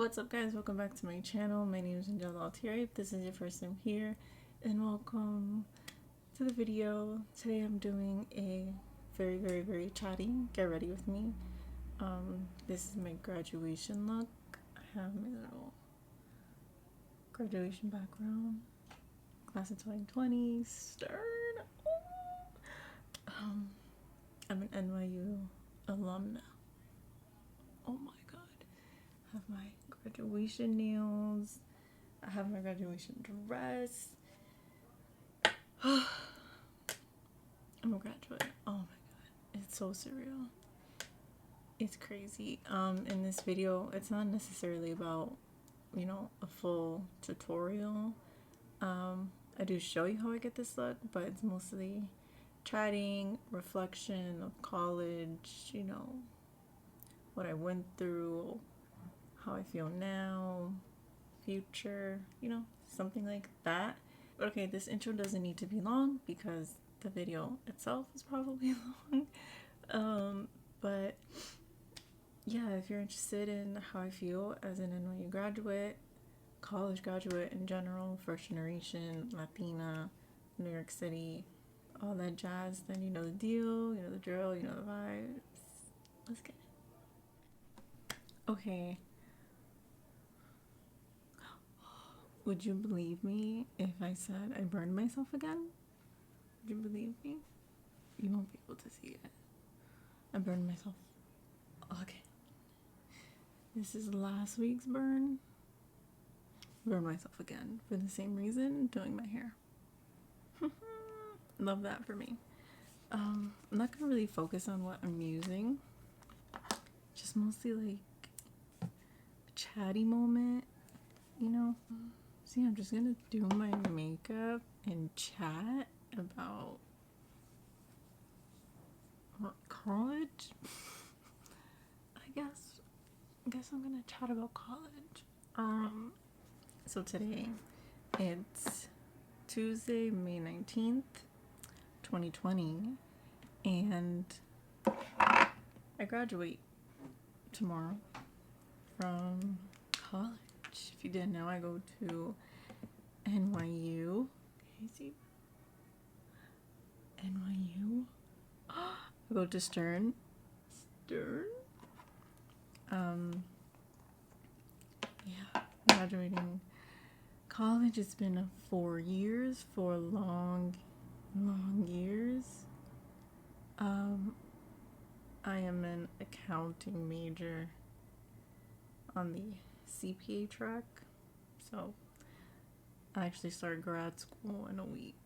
What's up, guys? Welcome back to my channel. My name is Angele Altieri. If this is your first time here, then welcome to the video. Today I'm doing a very chatty, get ready with me. This is my graduation look. I have my little graduation background, class of 2020, stern. I'm an NYU alumna. Oh my god. I have my graduation nails. I have my graduation dress. I'm a graduate. Oh my god. It's so surreal. It's crazy. In this video, it's not necessarily about, a full tutorial. I do show you how I get this look, but it's mostly chatting, reflection of college, what I went through, how I feel now, future, something like that. But okay, this intro doesn't need to be long because the video itself is probably long. But yeah, if you're interested in how I feel as an NYU graduate, college graduate in general, first generation, Latina, New York City, all that jazz, then you know the deal, you know the drill, you know the vibes. Let's get it. Okay. Would you believe me if I said I burned myself again? Would you believe me? You won't be able to see it. I burned myself. Okay. This is last week's burn. Burned myself again for the same reason, doing my hair. Love that for me. I'm not gonna really focus on what I'm using. Just mostly like a chatty moment, See, I'm just gonna do my makeup and chat about college. I guess I'm gonna chat about college. So today it's Tuesday, May 19th, 2020, and I graduate tomorrow from college. If you didn't know, I go to NYU. Can you see? NYU. I go to Stern. Yeah, graduating college. It's been 4 years, 4 long years. I am an accounting major on the CPA track, so I actually start grad school in a week.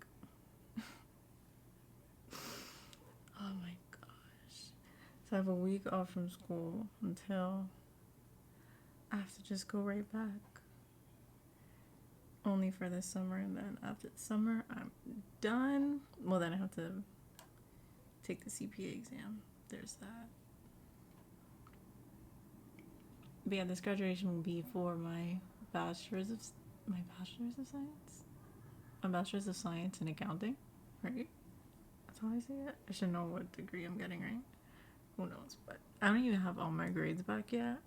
Oh my gosh. So I have a week off from school until I have to just go right back. Only for this summer, and then after the summer I'm done. Well, then I have to take the CPA exam. There's that. But yeah, this graduation will be for my bachelor's of science. My bachelor's of science in accounting, right? That's how I say it. I should know what degree I'm getting, right? Who knows? But I don't even have all my grades back yet.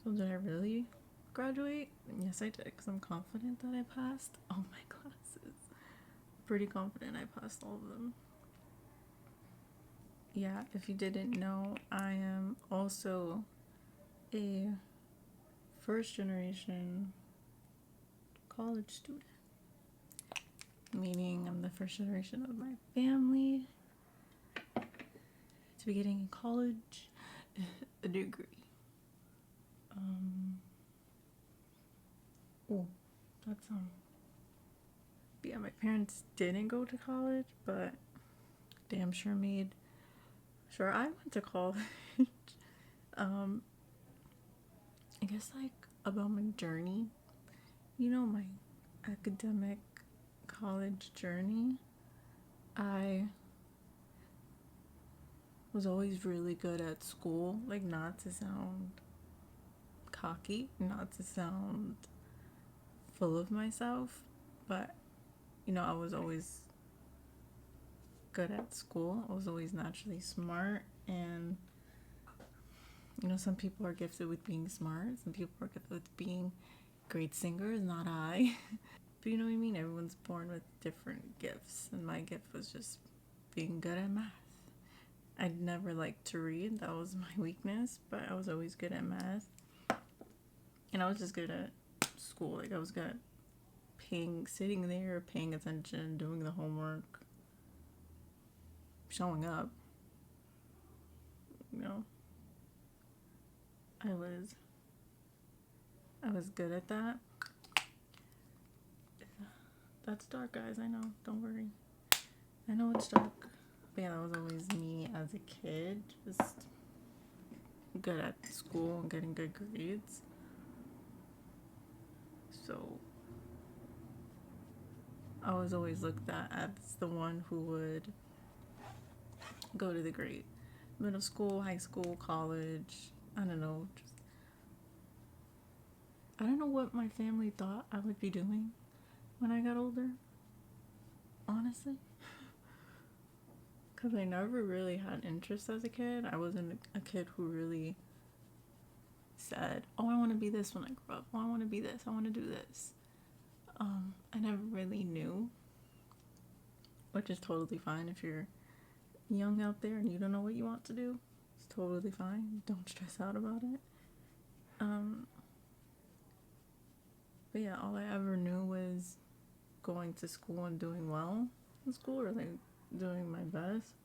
So did I really graduate? Yes, I did, because I'm confident that I passed all my classes. Pretty confident I passed all of them. Yeah, if you didn't know, I am also a first generation college student, meaning I'm the first generation of my family to be getting in college a degree. That's but yeah, my parents didn't go to college, but damn sure made sure I went to college. I guess like about my journey, my academic college journey. I was always really good at school, like, not to sound cocky, not to sound full of myself, but I was always good at school. I was always naturally smart, and You know, some people are gifted with being smart. Some people are gifted with being great singers, not I. But you know what I mean? Everyone's born with different gifts. And my gift was just being good at math. I'd never liked to read. That was my weakness. But I was always good at math. And I was just good at school. Like, I was good at sitting there, paying attention, doing the homework, showing up. You know, I was good at that. That's dark, guys. I know. Don't worry. I know it's dark. But yeah, that was always me as a kid. Just good at school and getting good grades. So I was always looked at as the one who would go to the great middle school, high school, college. I don't know. I don't know what my family thought I would be doing when I got older. Honestly. Because I never really had interest as a kid. I wasn't a kid who really said, oh, I want to be this when I grow up. Oh, I want to be this. I want to do this. I never really knew, which is totally fine if you're young out there and you don't know what you want to do. It's totally fine. Don't stress out about it. But yeah, all I ever knew was going to school and doing well in school, or like doing my best.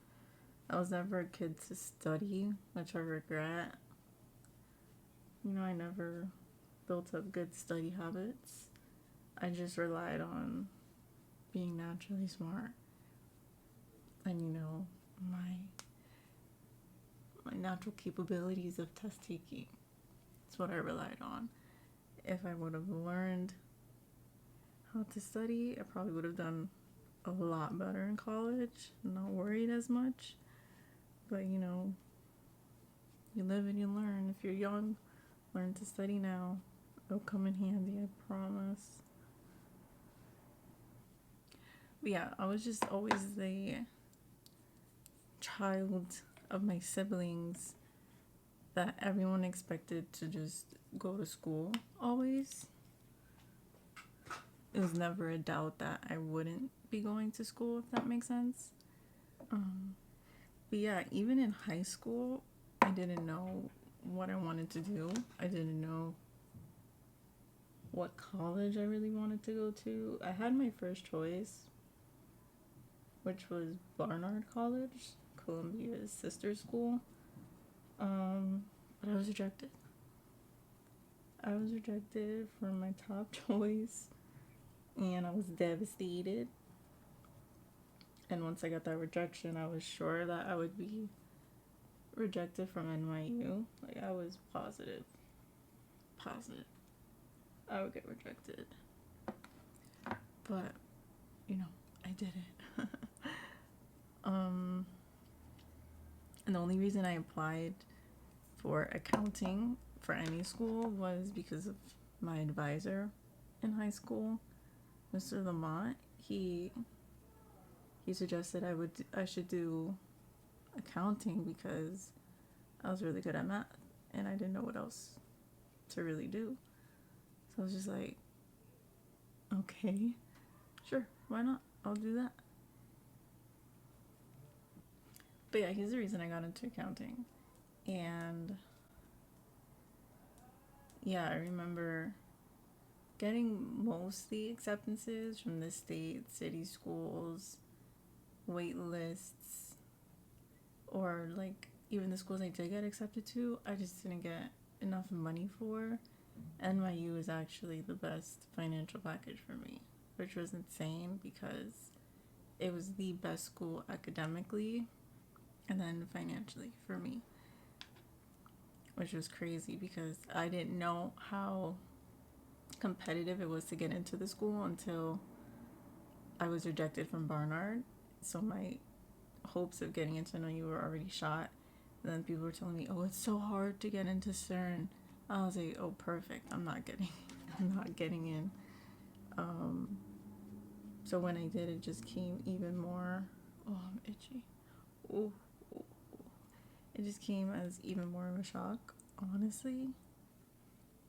I was never a kid to study, which I regret. You know, I never built up good study habits. I just relied on being naturally smart. And, you know, my natural capabilities of test taking. That's what I relied on. If I would have learned how to study, I probably would have done a lot better in college. Not worried as much. But, you know, you live and you learn. If you're young, learn to study now. It'll come in handy, I promise. But yeah, I was just always the child of my siblings that everyone expected to just go to school always. It was never a doubt that I wouldn't be going to school, if that makes sense. But yeah, even in high school, I didn't know what I wanted to do. I didn't know what college I really wanted to go to. I had my first choice, which was Barnard College, Columbia's sister school. But I was rejected. I was rejected for my top choice, and I was devastated. And once I got that rejection, I was sure that I would be rejected from NYU. Like, I was positive I would get rejected. But, you know, I did it. And the only reason I applied for accounting for any school was because of my advisor in high school, Mr. Lamont. He suggested I should do accounting because I was really good at math and I didn't know what else to really do. So I was just like, okay, sure, why not? I'll do that. But yeah, here's the reason I got into accounting. And yeah, I remember getting mostly acceptances from the state, city schools, wait lists, or like even the schools I did get accepted to, I just didn't get enough money for. NYU is actually the best financial package for me, which was insane because it was the best school academically and then financially for me, which was crazy because I didn't know how competitive it was to get into the school until I was rejected from Barnard. So my hopes of getting into NYU were already shot. And then people were telling me, oh, it's so hard to get into CERN. I was like, oh, perfect. I'm not getting in. So when I did, it just came even more. Oh, I'm itchy. It just came as even more of a shock. honestly.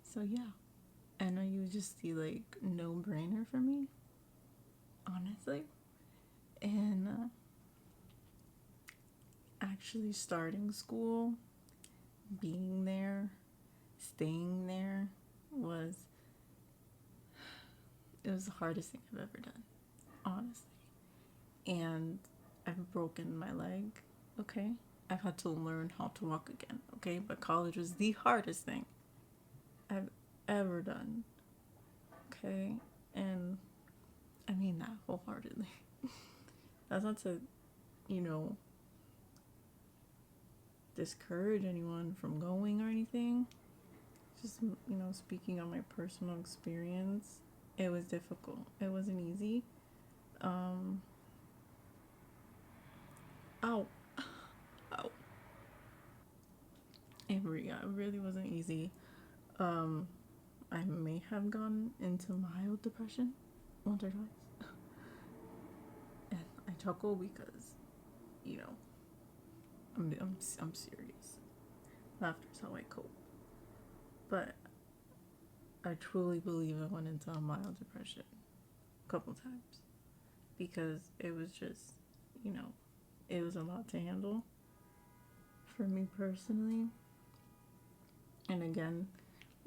So yeah, NYU was just the like no-brainer for me, honestly. And actually starting school, being there, staying there was it was the hardest thing I've ever done, honestly. And I've broken my leg, okay? I've had to learn how to walk again, okay? But college was the hardest thing I've ever done, okay? And I mean that wholeheartedly. That's not to, you know, discourage anyone from going or anything. Just, you know, speaking on my personal experience, it was difficult. It wasn't easy. Ow. Ow. It really wasn't easy. I may have gone into mild depression once or twice. And I chuckle because, you know, I'm serious. Laughter's how I cope. But I truly believe I went into a mild depression a couple times because it was just, you know, it was a lot to handle for me personally. And again,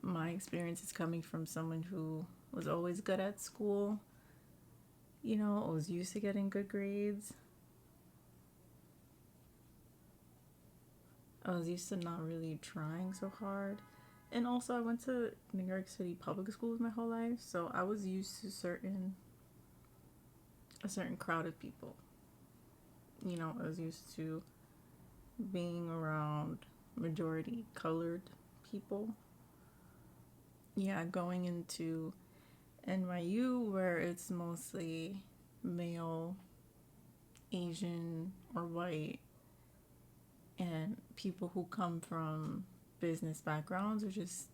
my experience is coming from someone who was always good at school, you know, I was used to getting good grades. I was used to not really trying so hard. And also I went to New York City public schools my whole life, so I was used to a certain crowd of people. You know, I was used to being around majority colored people. Yeah, going into NYU where it's mostly male, Asian, or white, and people who come from business backgrounds or just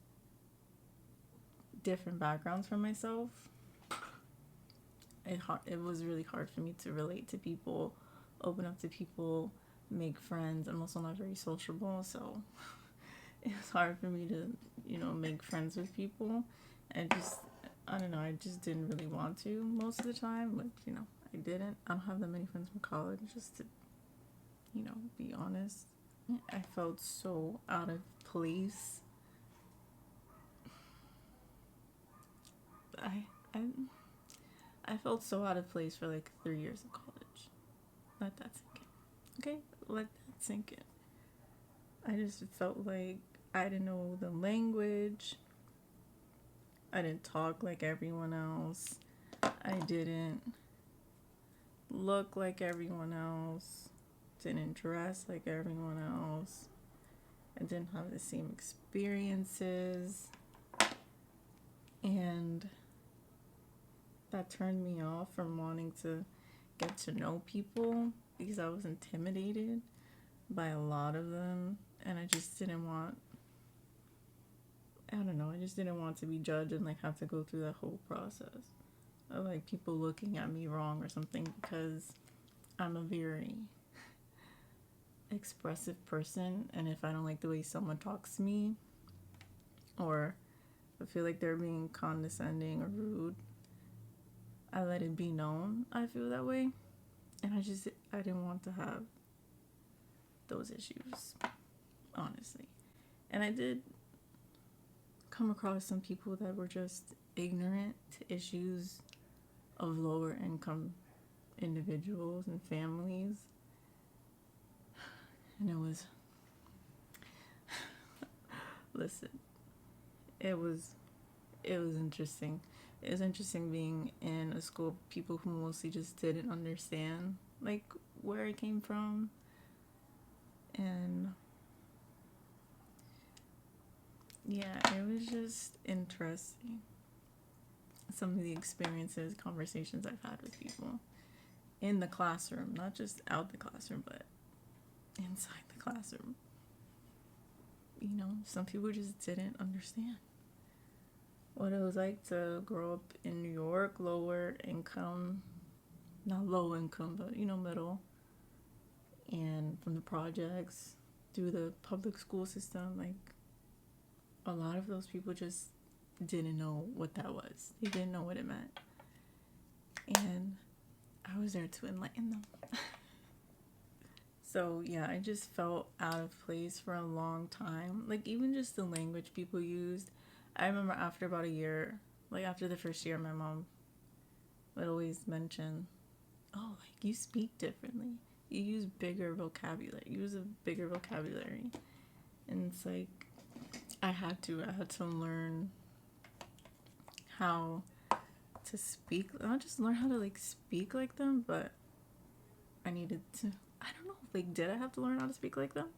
different backgrounds from myself. It was really hard for me to relate to people, open up to people, make friends. I'm also not very sociable, so it was hard for me to, you know, make friends with people. I don't know, I just didn't really want to most of the time, but, you know, I didn't. I don't have that many friends from college, just to, you know, be honest. I felt so out of place. I, I, I felt so out of place for like 3 years of college. Let that sink in. Okay? Let that sink in. I just felt like I didn't know the language. I didn't talk like everyone else. I didn't look like everyone else. Didn't dress like everyone else. I didn't have the same experiences. And that turned me off from wanting to get to know people because I was intimidated by a lot of them. And I just didn't want, I don't know, I just didn't want to be judged and like have to go through that whole process of like people looking at me wrong or something because I'm a very expressive person, and if I don't like the way someone talks to me or I feel like they're being condescending or rude, I let it be known I feel that way. And I didn't want to have those issues, honestly. And I did come across some people that were just ignorant to issues of lower income individuals and families. And it was, listen, it was interesting. It was interesting being in a school of people who mostly just didn't understand like where I came from. And yeah, it was just interesting. Some of the experiences, conversations I've had with people in the classroom, not just out the classroom, but inside the classroom. You know, some people just didn't understand what it was like to grow up in New York, lower income, not low income, but, you know, middle, and from the projects through the public school system. Like, a lot of those people just didn't know what that was. They didn't know what it meant. And I was there to enlighten them. So yeah, I just felt out of place for a long time. Like even just the language people used. I remember after about a year, like after the first year, my mom would always mention, oh, like you speak differently. You use bigger vocabulary. You use a bigger vocabulary. And it's like, I had to learn how to speak, not just learn how to like speak like them, but I needed to, I don't know, like did I have to learn how to speak like them?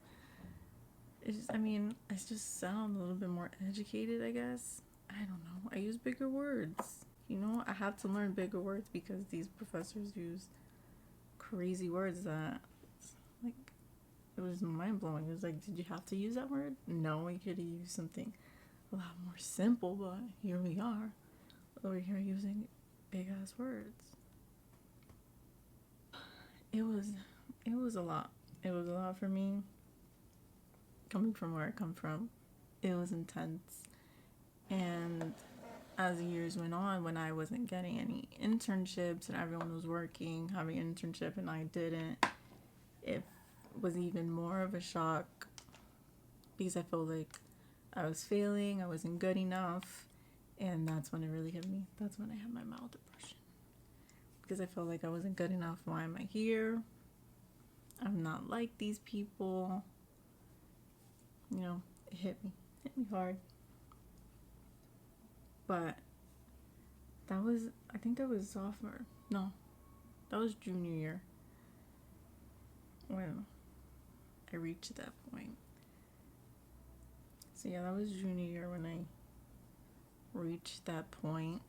It's just, I mean, I just sound a little bit more educated, I guess. I don't know. I use bigger words. You know, I had to learn bigger words because these professors use crazy words that, like, it was mind-blowing. It was like, did you have to use that word? No, you could have used something a lot more simple, but here we are, over here using big-ass words. It was a lot. It was a lot for me. Coming from where I come from, it was intense. And as the years went on, when I wasn't getting any internships and everyone was working, having an internship and I didn't, it was even more of a shock because I felt like I was failing, I wasn't good enough, and that's when it really hit me. That's when I had my mild depression because I felt like I wasn't good enough. Why am I here? I'm not like these people. You know, it hit me hard. But that was, I think that was sophomore. No, that was junior year when I reached that point. So yeah, that was junior year when I reached that point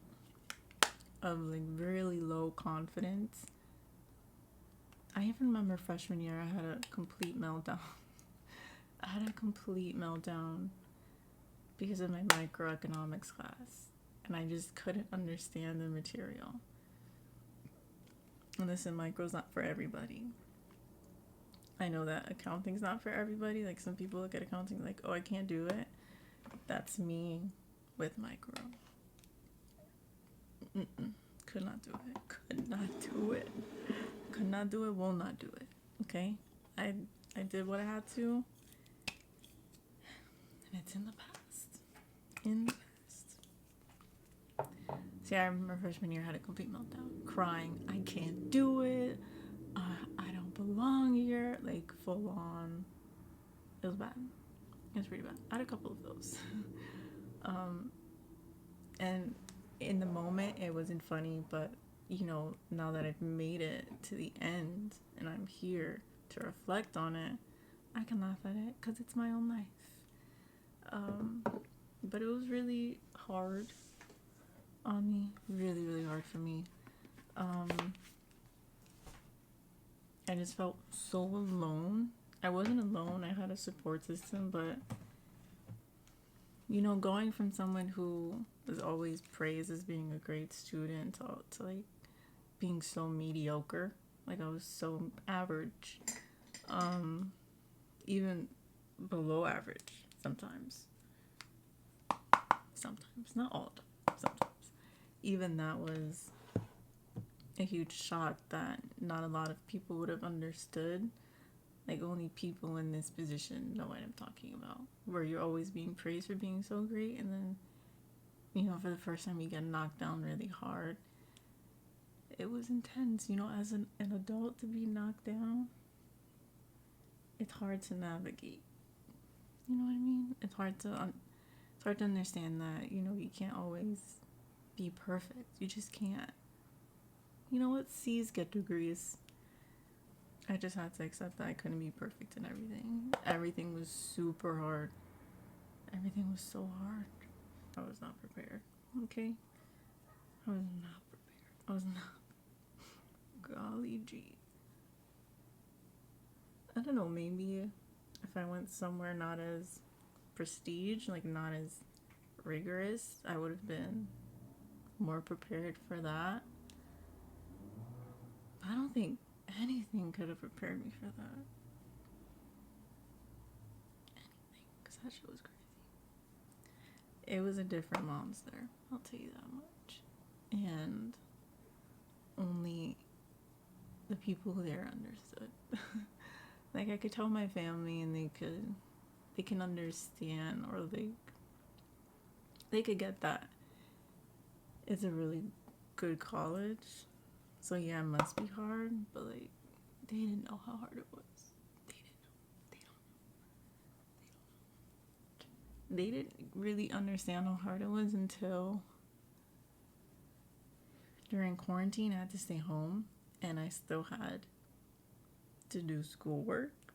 of like really low confidence. I even remember freshman year I had a complete meltdown. Because of my microeconomics class, and I just couldn't understand the material. And listen, micro's not for everybody. I know that accounting's not for everybody. Like some people look at accounting like, oh, I can't do it. That's me with micro. Could not do it. Will not do it. Okay? I did what I had to. And it's in the past. See, I remember freshman year I had a complete meltdown. Crying. I can't do it. I don't belong here. Like, full on. It was bad. It was pretty bad. I had a couple of those. And in the moment, it wasn't funny. But, you know, now that I've made it to the end and I'm here to reflect on it, I can laugh at it because it's my own life. But it was really hard on me, really, really hard for me. I just felt so alone. I wasn't alone, I had a support system, but, you know, going from someone who was always praised as being a great student to like, being so mediocre, like I was so average, even below average sometimes, not all the time, sometimes. Even that was a huge shock that not a lot of people would have understood. Like only people in this position know what I'm talking about, where you're always being praised for being so great, and then, you know, for the first time you get knocked down really hard. It was intense, you know, as an adult to be knocked down. It's hard to navigate. You know what I mean? It's hard to understand that, you know, you can't always be perfect. You just can't. You know what? C's get degrees. I just had to accept that I couldn't be perfect in everything. Everything was super hard. Everything was so hard. I was not prepared. Okay? I was not prepared. I was not. Golly gee. I don't know, maybe if I went somewhere not as prestige, like not as rigorous, I would have been more prepared for that. I don't think anything could have prepared me for that. Anything, because that shit was crazy. it was a different monster, I'll tell you that much. And only the people there understood. Like, I could tell my family and they can understand, or they could get that it's a really good college. So yeah, it must be hard, but like, they didn't know how hard it was. They didn't really understand how hard it was until during quarantine. I had to stay home and I still had to do schoolwork.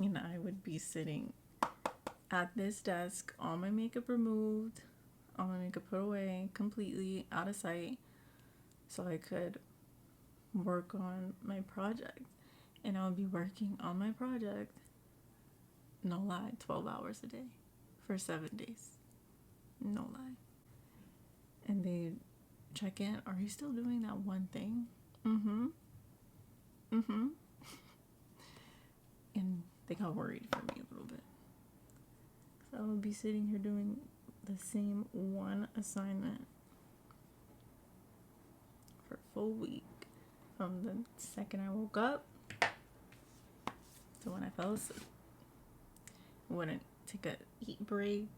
And I would be sitting at this desk, all my makeup removed, all my makeup put away, completely out of sight, so I could work on my project. And I would be working on my project, no lie, 12 hours a day for 7 days. No lie. And they check in, are you still doing that one thing? Mm-hmm. And they got worried for me a little bit. So I would be sitting here doing the same one assignment for a full week. From the second I woke up to when I fell asleep. Wouldn't take a eat break,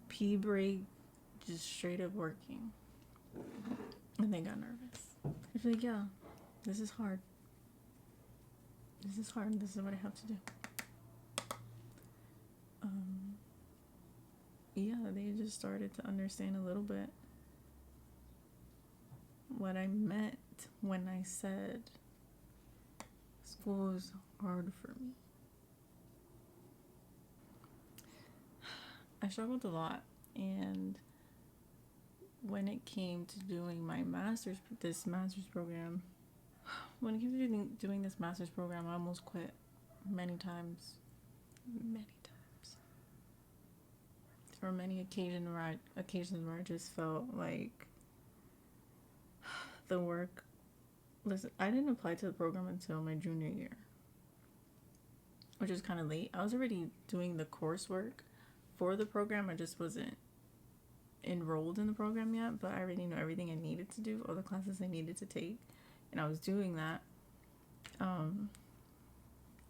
pee break, just straight up working. And they got nervous. I feel like, yeah, this is hard. This is hard. This is what I have to do. Yeah, they just started to understand a little bit what I meant when I said school is hard for me. I struggled a lot, and when it came to doing my this master's program, when it came to doing this master's program, I almost quit many times. For many occasions where I just felt like the work. Listen, I didn't apply to the program until my junior year, which is kind of late. I was already doing the coursework for the program. I just wasn't enrolled in the program yet, but I already knew everything I needed to do, all the classes I needed to take, and I was doing that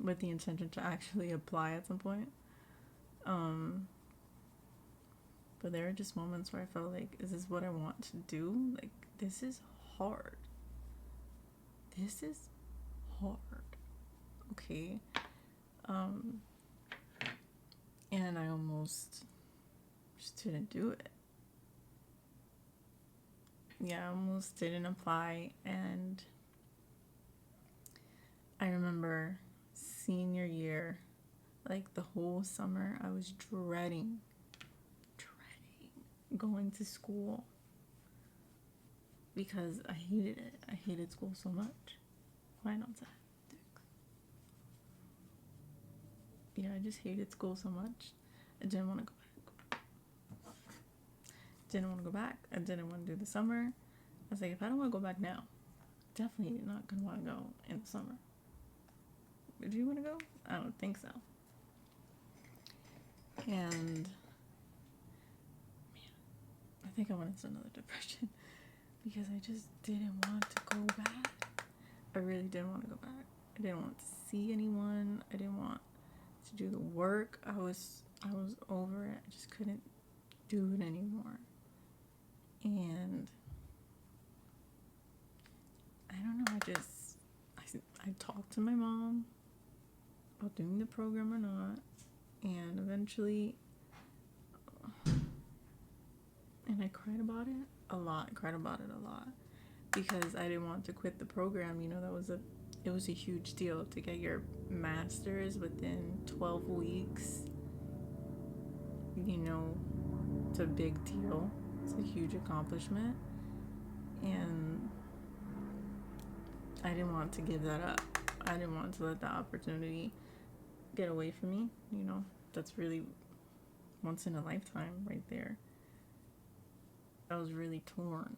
with the intention to actually apply at some point. But there are just moments where I felt like, is this what I want to do? Like, this is hard. This is hard. Okay. And I almost just didn't do it. Yeah, I almost didn't apply. And I remember senior year, like the whole summer, I was dreading going to school because I hated it. I hated school so much. Why not that? Yeah, I just hated school so much. I didn't want to go back. I didn't want to do the summer. I was like, if I don't want to go back now, definitely not going to want to go in the summer. Do you want to go? I don't think so. And I think I went into another depression because I just didn't want to go back. I really didn't want to go back. I didn't want to see anyone. I didn't want to do the work. I was over it. I just couldn't do it anymore. And I don't know, I talked to my mom about doing the program or not, and eventually, and I cried about it a lot, because I didn't want to quit the program. You know, it was a huge deal to get your master's within 12 weeks. You know, it's a big deal. It's a huge accomplishment. And I didn't want to give that up. I didn't want to let that opportunity get away from me. You know, that's really once in a lifetime right there. I was really torn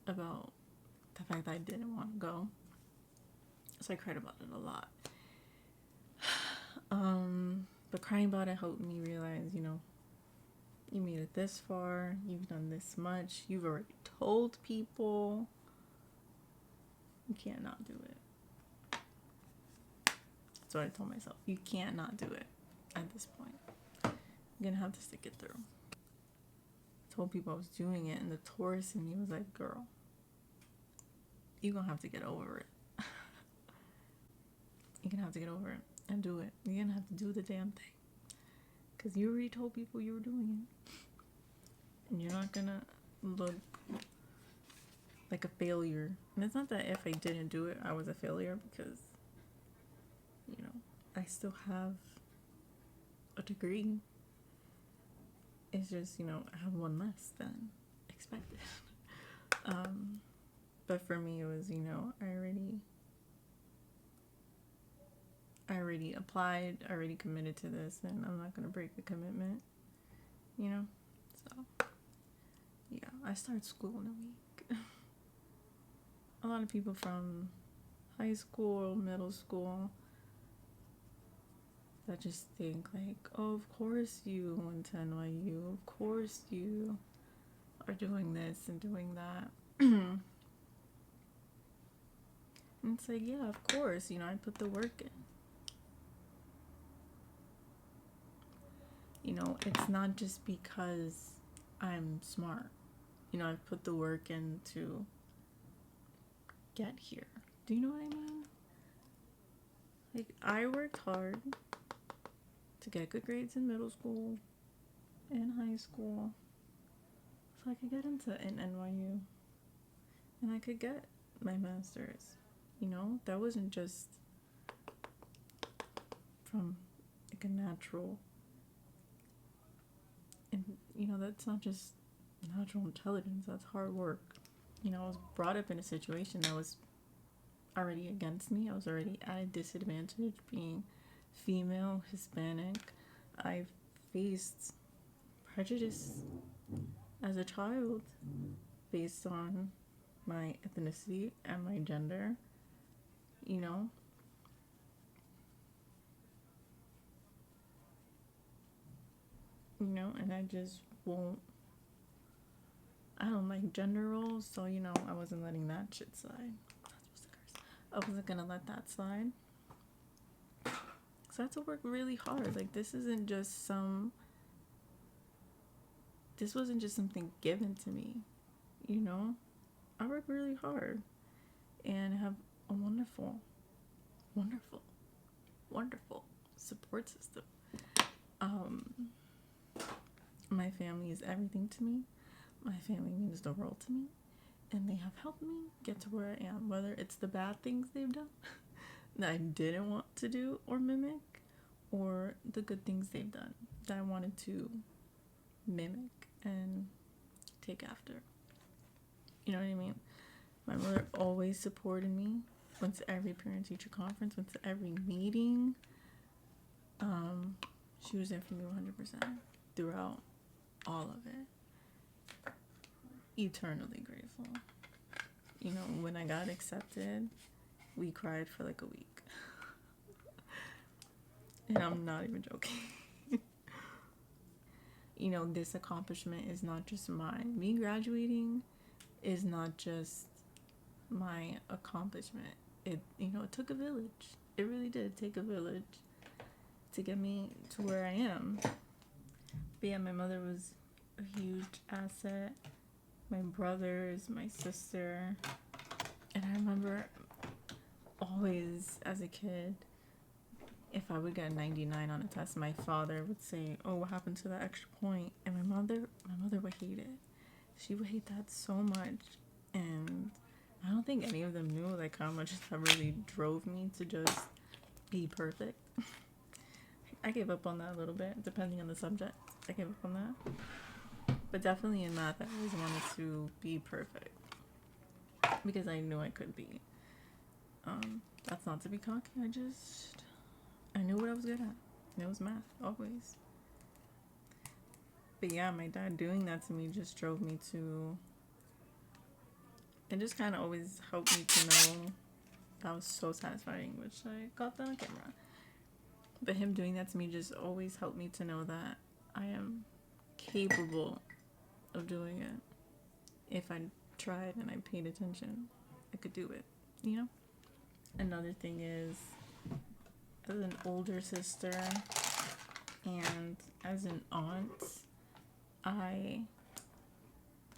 about the fact that I didn't want to go. So I cried about it a lot. But crying about it helped me realize, you know, You made it this far. You've done this much. You've already told people. You can't not do it. That's what I told myself. You can't not do it at this point. You're gonna have to stick it through. I told people I was doing it, and the Taurus in me was like, girl, you're gonna have to get over it. You're gonna have to get over it and do it. You're gonna have to do the damn thing. Because you already told people you were doing it. And you're not gonna look like a failure. And it's not that if I didn't do it, I was a failure, because, you know, I still have a degree. It's just, you know, I have one less than expected. But for me, it was, you know, I already applied, I already committed to this, and I'm not gonna break the commitment, you know. So yeah, I start school in a week. A lot of people from high school, middle school, that just think like, oh, of course you went to NYU, of course you are doing this and doing that. And it's like, yeah, of course, you know, I put the work in. You know, it's not just because I'm smart. You know, I've put the work in to get here. Do you know what I mean? Like, I worked hard to get good grades in middle school and high school so I could get into an NYU and I could get my master's. You know, that wasn't just from like a natural, and you know, that's not just natural intelligence, that's hard work. You know, I was brought up in a situation that was already against me. I was already at a disadvantage being female, Hispanic. I faced prejudice as a child based on my ethnicity and my gender, you know. You know, and I just won't. I don't like gender roles, so, you know, I wasn't letting that shit slide. I'm not supposed to curse. I wasn't gonna let that slide. So I had to work really hard. Like, this wasn't just something given to me, you know. I work really hard and have a wonderful support system. My family is everything to me. My family means the world to me, and they have helped me get to where I am, whether it's the bad things they've done that I didn't want to do or mimic, or the good things they've done that I wanted to mimic and take after. You know what I mean? My mother always supported me. Went to every parent-teacher conference, went to every meeting. She was there for me 100% throughout all of it. Eternally grateful. You know, when I got accepted, we cried for like a week. And I'm not even joking. You know, this accomplishment is not just mine. Me graduating is not just my accomplishment. It, you know, it took a village. It really did take a village to get me to where I am. But yeah, my mother was a huge asset. My brothers, my sister. And I remember always as a kid, if I would get a 99 on a test, my father would say, oh, what happened to that extra point? And my mother would hate it. She would hate that so much. And I don't think any of them knew like how much that really drove me to just be perfect. I gave up on that a little bit, depending on the subject. I gave up on that. But definitely in math, I always wanted to be perfect. Because I knew I could be. That's not to be cocky. I knew what I was good at. And it was math, always. But yeah, my dad doing that to me just drove me to... It just kind of always helped me to know. That was so satisfying, which I got that on camera. But him doing that to me just always helped me to know that I am capable of doing it. If I tried and I paid attention, I could do it, you know? Another thing is, as an older sister and as an aunt, I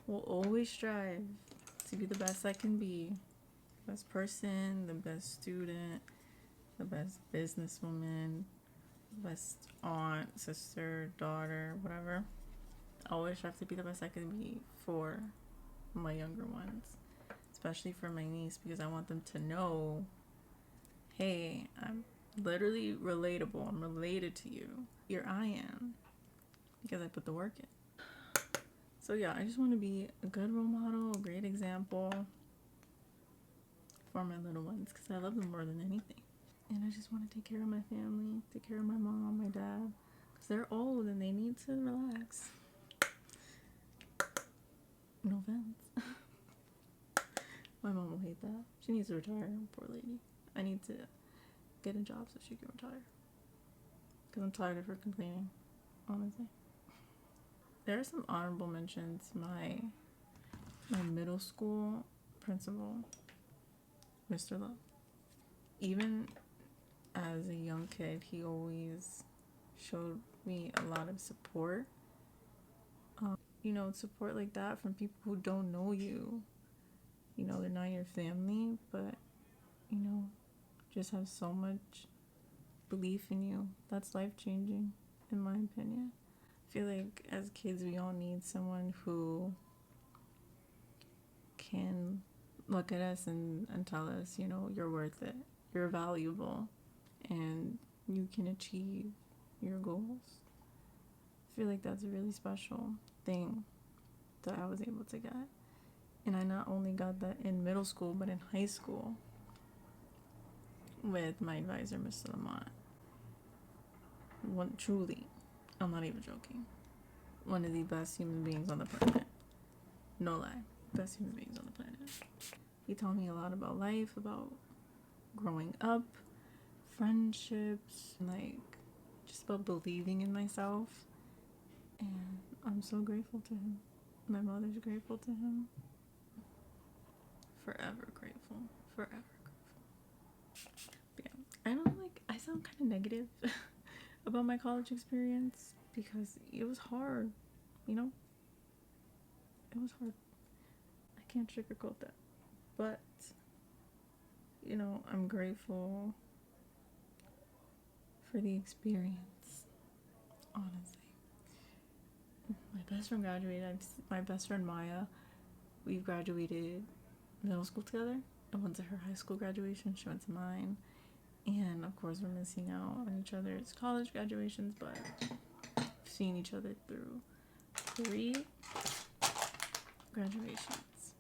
will always strive to be the best I can be. The best person, the best student, the best businesswoman, the best aunt, sister, daughter, whatever. I always strive to be the best I can be for my younger ones, especially for my niece, because I want them to know, hey, I'm literally relatable. I'm related to you. Here I am, because I put the work in. So yeah, I just want to be a good role model, a great example for my little ones, because I love them more than anything. And I just want to take care of my family, take care of my mom, my dad, because they're old and they need to relax. No offense. My mom will hate that. She needs to retire, poor lady. I need to get a job so she can retire, because I'm tired of her complaining, honestly. There are some honorable mentions. My middle school principal, Mr. Love. Even as a young kid, he always showed me a lot of support. You know, support like that from people who don't know you. You know, they're not your family, but, you know, just have so much belief in you. That's life-changing, in my opinion. I feel like as kids, we all need someone who can look at us and tell us, you know, you're worth it, you're valuable, and you can achieve your goals. I feel like that's a really special thing that I was able to get. And I not only got that in middle school, but in high school with my advisor, Mr. Lamont. Truly, I'm not even joking, one of the best human beings on the planet. No lie, best human beings on the planet. He taught me a lot about life, about growing up, friendships, like just about believing in myself. And I'm so grateful to him. My mother's grateful to him. Forever grateful. Forever grateful. But yeah, I know, like, I sound kind of negative about my college experience because it was hard, you know? It was hard. I can't sugarcoat that. But, you know, I'm grateful for the experience, honestly. My best friend graduated. My best friend Maya, we've graduated middle school together. I went to her high school graduation. She went to mine. And of course, we're missing out on each other's college graduations, but we've seen each other through 3 graduations.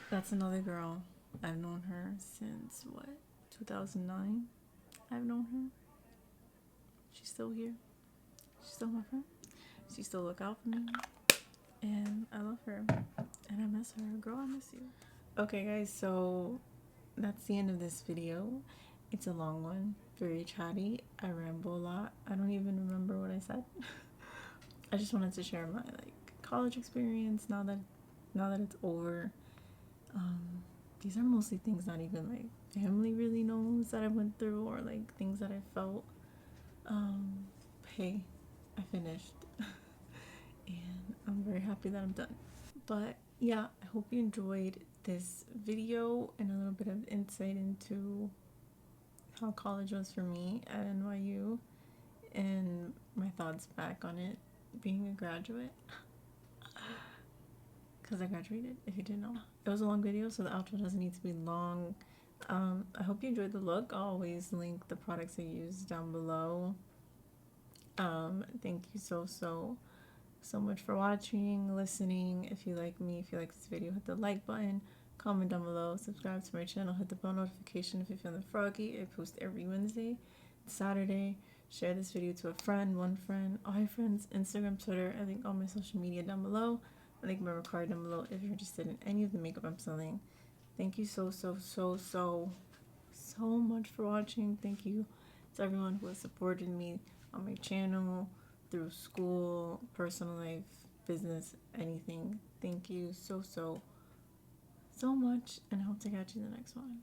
That's another girl. I've known her since, 2009? I've known her. She's still here. She's still my friend. She still look out for me. And I love her. And I miss her. Girl, I miss you. Okay, guys, so that's the end of this video. It's a long one. Very chatty. I ramble a lot. I don't even remember what I said. I just wanted to share my, college experience now that it's over. These are mostly things not even, family really knows that I went through, or, things that I felt. Hey, I finished. And I'm very happy that I'm done. But yeah, I hope you enjoyed this video and a little bit of insight into how college was for me at NYU and my thoughts back on it being a graduate. Because I graduated, if you didn't know. It was a long video, so the outro doesn't need to be long. I hope you enjoyed the look. I'll always link the products I used down below. Thank you so much for watching, listening. If you like me, if you like this video, hit the like button, comment down below, subscribe to my channel, hit the bell notification if you're feeling froggy. I post every Wednesday and Saturday. Share this video to a friend, one friend, all your friends, Instagram, Twitter. I link all my social media down below. I link my card down below if you're interested in any of the makeup I'm selling. Thank you so much for watching. Thank you to everyone who has supported me on my channel, through school, personal life, business, anything. Thank you so much, and I hope to catch you in the next one.